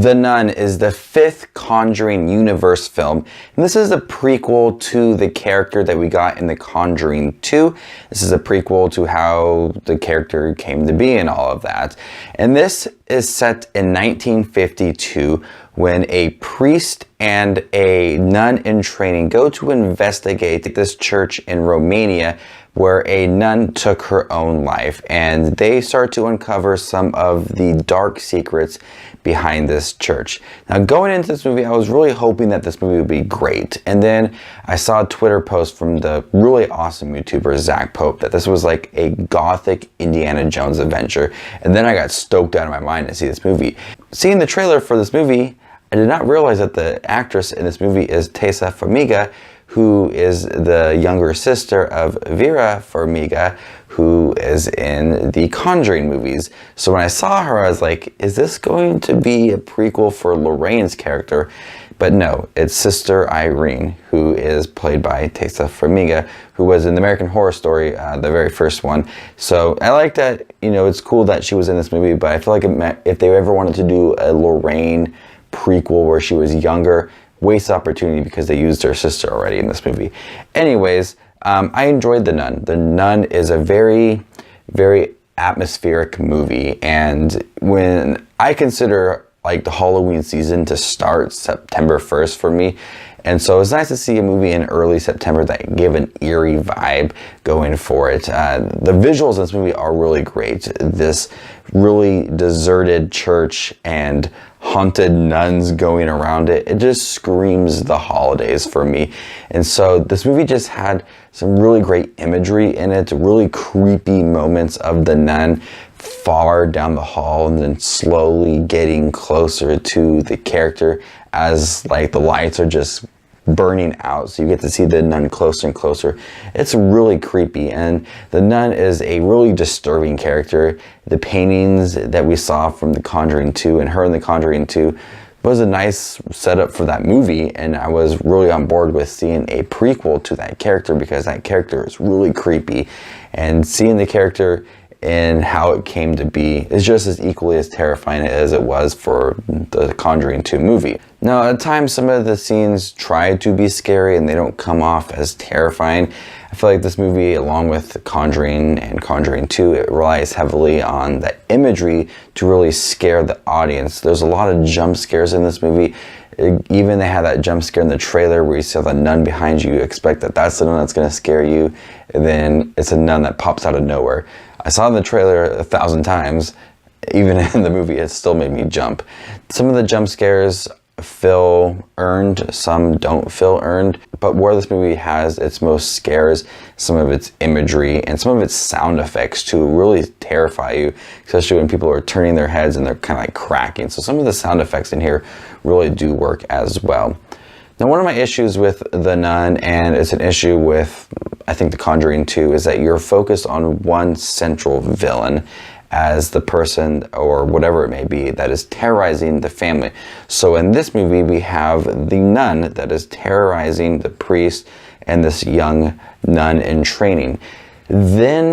The Nun is the 5th Conjuring universe film, and this is a prequel to the character that we got in the Conjuring 2. This is a prequel to how the character came to be and all of that. And this is set in 1952 when a priest and a nun in training go to investigate this church in Romania where a nun took her own life, and they start to uncover some of the dark secrets behind this church. Now, going into this movie, I was really hoping that this movie would be great, and then I saw a Twitter post from the really awesome YouTuber Zach Pope that this was like a gothic Indiana Jones adventure, and then I got stoked out of my mind to see this movie. Seeing the trailer for this movie, I did not realize that the actress in this movie is Taissa Farmiga, who is the younger sister of Vera Farmiga, who is in the Conjuring movies. So when I saw her, I was like, is this going to be a prequel for Lorraine's character? But no, it's Sister Irene, who is played by Taissa Farmiga, who was in the American Horror Story, the very first one. So I like that, you know, it's cool that she was in this movie, but I feel like if they ever wanted to do a Lorraine prequel where she was younger, waste opportunity because they used her sister already in this movie. Anyways, I enjoyed The Nun. The Nun is a very, very atmospheric movie, and when I consider like the Halloween season to start September 1st for me, and so it's nice to see a movie in early September that gave an eerie vibe going for it. The visuals in this movie are really great. This really deserted church and haunted nuns going around it. It just screams the holidays for me. And so this movie just had some really great imagery in it, really creepy moments of the nun far down the hall and then slowly getting closer to the character as like the lights are just burning out, so you get to see the nun closer and closer. It's really creepy, and the nun is a really disturbing character. The paintings that we saw from The Conjuring 2 and her in The Conjuring 2 was a nice setup for that movie, and I was really on board with seeing a prequel to that character because that character is really creepy, and seeing the character and how it came to be is just as equally as terrifying as it was for the Conjuring 2 movie. Now, at times, some of the scenes try to be scary and they don't come off as terrifying. I feel like this movie, along with Conjuring and Conjuring 2, it relies heavily on the imagery to really scare the audience. There's a lot of jump scares in this movie. Even they had that jump scare in the trailer where you see the nun behind you. You expect that that's the nun that's going to scare you, and then it's a nun that pops out of nowhere. I saw the trailer 1,000 times. Even in the movie, it still made me jump. Some of the jump scares feel earned, some don't feel earned, but where this movie has its most scares, some of its imagery and some of its sound effects to really terrify you, especially when people are turning their heads and they're kind of like cracking. So some of the sound effects in here really do work as well. Now, one of my issues with The Nun, and it's an issue with, I think, The Conjuring 2, is that you're focused on one central villain as the person, or whatever it may be, that is terrorizing the family. So in this movie, we have the nun that is terrorizing the priest and this young nun in training. Then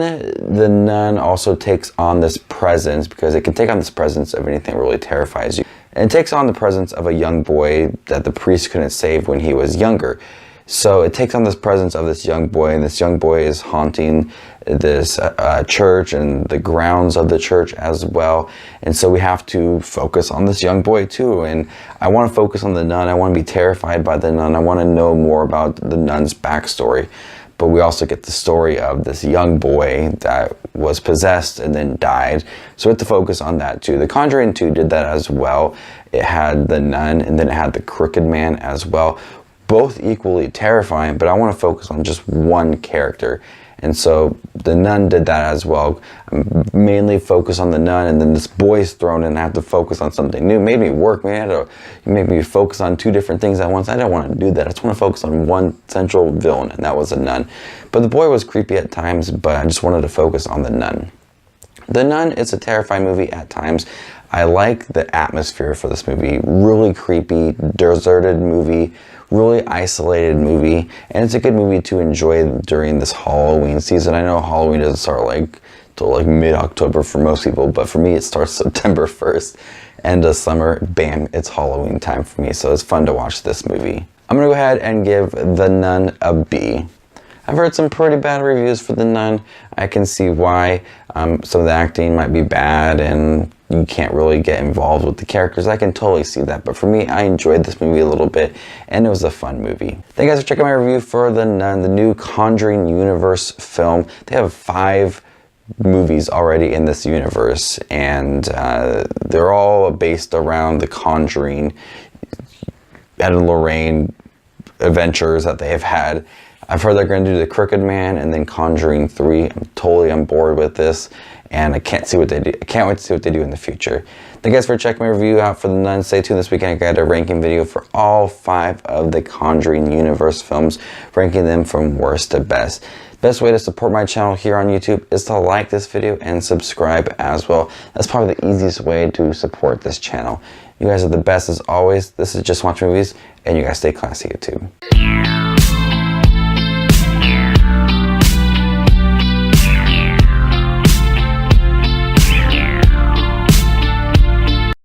the nun also takes on this presence, because it can take on this presence of anything that really terrifies you. And it takes on the presence of a young boy that the priest couldn't save when he was younger. So it takes on this presence of this young boy, and this young boy is haunting this church and the grounds of the church as well. And so we have to focus on this young boy too. And I want to focus on the nun. I want to be terrified by the nun. I want to know more about the nun's backstory. But we also get the story of this young boy that was possessed and then died. So we have to focus on that too. The Conjuring 2 did that as well. It had the nun and then it had the crooked man as well. Both equally terrifying, but I want to focus on just one character. And so the nun did that as well. I mainly focus on the nun, and then this boy's thrown in. I have to focus on something new. It made me work, man. It made me focus on two different things at once. I didn't want to do that. I just want to focus on one central villain, and that was a nun. But the boy was creepy at times, but I just wanted to focus on the nun. The Nun is a terrifying movie at times. I like the atmosphere for this movie. Really creepy, deserted movie, really isolated movie, and it's a good movie to enjoy during this Halloween season. I know Halloween doesn't start till mid-October for most people, but for me it starts September 1st. end of summer, bam, it's Halloween time for me. So it's fun to watch this movie. I'm gonna go ahead and give The Nun a B. I've heard some pretty bad reviews for The Nun. I can see why. Some of the acting might be bad and you can't really get involved with the characters. I can totally see that. But for me, I enjoyed this movie a little bit and it was a fun movie. Thank you guys for checking my review for The Nun, the new Conjuring universe film. They have 5 movies already in this universe and they're all based around the Conjuring, Ed and Lorraine adventures that they have had. I've heard they're going to do The Crooked Man and then Conjuring 3. I'm totally on board with this and I can't see what they do. I can't wait to see what they do in the future. Thank you guys for checking my review out for The Nun. Stay tuned this weekend. I got a ranking video for all 5 of the Conjuring universe films, ranking them from worst to best. Best way to support my channel here on YouTube is to like this video and subscribe as well. That's probably the easiest way to support this channel. You guys are the best as always. This is Just Watch Movies, and you guys stay classy, YouTube.